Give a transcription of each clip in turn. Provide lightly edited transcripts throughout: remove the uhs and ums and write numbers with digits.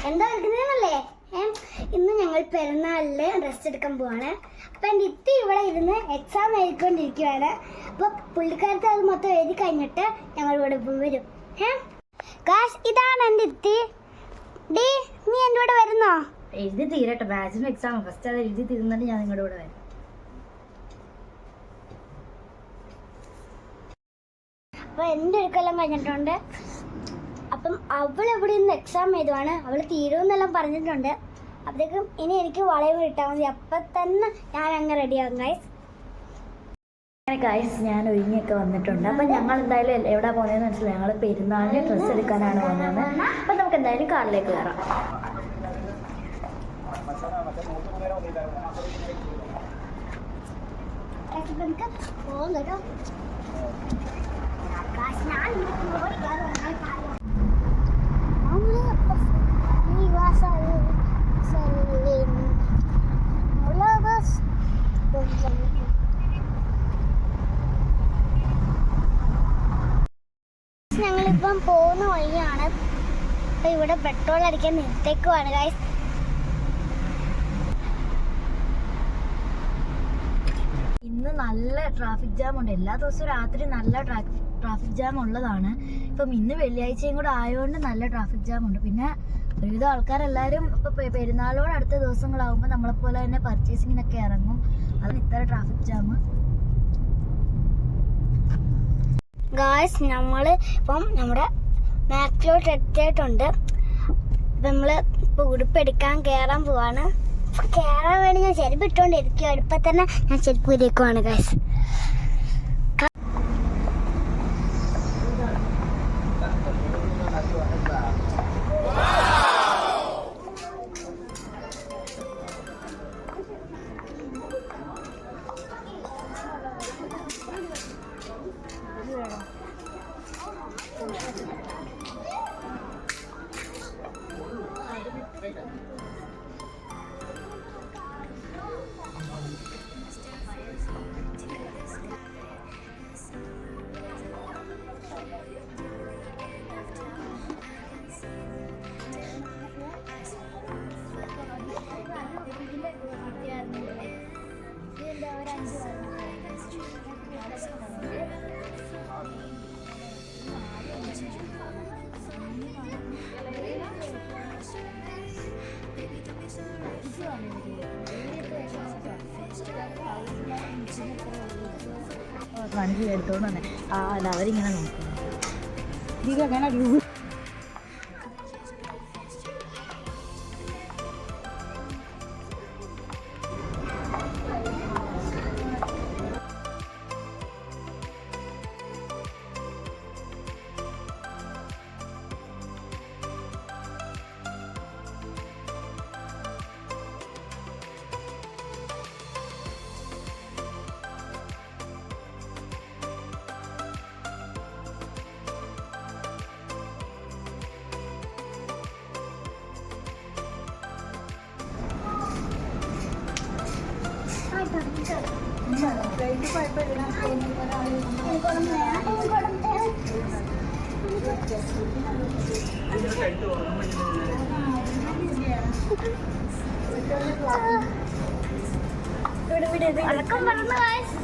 എന്താ എടുക്കുന്നല്ലേ? ഇന്ന് ഞങ്ങൾ പെരുന്നാളില് ഡ്രസ് എടുക്കാൻ പോവാണ്. അപ്പൊ എൻ്റെ ഇത്തി ഇവിടെ ഇരുന്ന് എക്സാം എഴുതിക്കൊണ്ടിരിക്കുകയാണ്. അപ്പൊ പുള്ളിക്കാരത്തെ അത് മൊത്തം എഴുതി കഴിഞ്ഞിട്ട് ഞങ്ങൾ ഇവിടെ വരും. ഇതാണ് എൻ്റെ ഇത്തി. ഡി, നീ എൻ്റെ കൂടെ വരുന്നോ? എഴുതി തീരട്ടെ, ബാച്ചിന് എക്സാം ഫസ്റ്റ് അത് എഴുതി തീർന്നിട്ട് ഞാൻ നിങ്ങളുടെ കൂടെ വരും. അപ്പൊ എൻ്റെ ഒരുക്കെല്ലാം കഴിഞ്ഞിട്ടുണ്ട്. അപ്പം അവൾ ഇവിടെ നിന്ന് എക്സാം എഴുതുവാണ്. അവൾ തീരുമെന്നെല്ലാം പറഞ്ഞിട്ടുണ്ട്. അപ്പോഴേക്കും ഇനി എനിക്ക് വളയം കിട്ടാൽ മതി. അപ്പം തന്നെ ഞാൻ അങ്ങ് റെഡിയാകും ഗൈസ്. ഗൈസ്, ഞാൻ ഒരുങ്ങിയൊക്കെ വന്നിട്ടുണ്ട്. അപ്പം ഞങ്ങൾ എന്തായാലും എവിടെ പോകുന്നതെന്ന് വെച്ചാൽ ഞങ്ങൾ പെരുന്നാളിന് ഡ്രസ്സ് എടുക്കാനാണ് വന്നത്. അപ്പം നമുക്ക് എന്തായാലും കാറിലേക്ക് കയറാം. പോകും കേട്ടോ. ഞങ്ങളിപ്പം പോകുന്ന വഴിയാണ്. അപ്പൊ ഇവിടെ പെട്രോൾ അടിക്കാൻ നിർത്തേക്കുവാണ് ഗൈസ്. ഇന്ന് നല്ല ട്രാഫിക് ജാം ഉണ്ട്. എല്ലാ ദിവസവും രാത്രി നല്ല ട്രാഫിക് ജാം ഉള്ളതാണ്. ഇപ്പം ഇന്ന് വെള്ളിയാഴ്ചയും കൂടെ ആയതുകൊണ്ട് നല്ല ട്രാഫിക് ജാം ഉണ്ട്. പിന്നെ ഒരുവിധം ആൾക്കാരെല്ലാവരും ഇപ്പം പെരുന്നാളോട് അടുത്ത ദിവസങ്ങളാകുമ്പോൾ നമ്മളെപ്പോലെ തന്നെ പർച്ചേസിങ്ങിനൊക്കെ ഇറങ്ങും. അതിന് ഇത്ര ട്രാഫിക് ജാം. ഗായ്സ്, നമ്മൾ ഇപ്പം നമ്മുടെ മാക്കിലോട്ട് എത്തിയിട്ടുണ്ട്. അപ്പം നമ്മൾ ഇപ്പോൾ ഉടുപ്പെടുക്കാൻ കയറാൻ പോവാണ്. കയറാൻ വേണ്ടി ഞാൻ ചെരുപ്പ് ഇട്ടുകൊണ്ടിരിക്കും. ഇപ്പം തന്നെ ഞാൻ ചെരുപ്പ് ഇരിക്കുവാണ് ഗായ്സ്. വണ്ടി എടുത്തോണ്ട് തന്നെ അല്ല അവരിങ്ങനെ നോക്കുന്നു. ഇതങ്ങനെ അടക്കം പറഞ്ഞു ഗായ്സ്.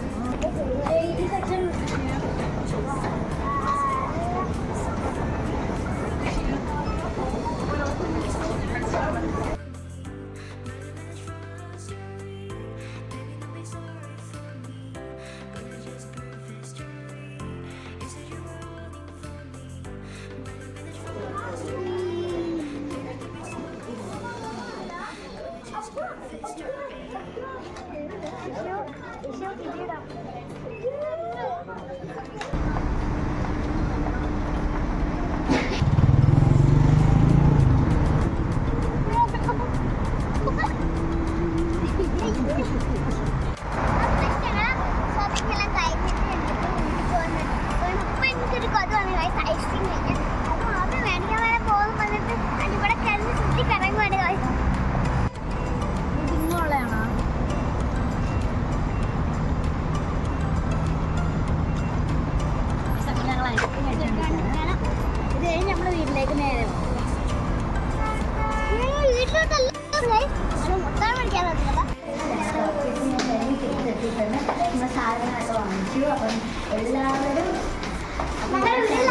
മുട്ടാൻ മേടിക്കാറുണ്ടല്ലോ. സാധനങ്ങളൊക്കെ വാങ്ങിച്ചു. അപ്പം എല്ലാവരും ഞങ്ങളുടെ വീട്ടിൽ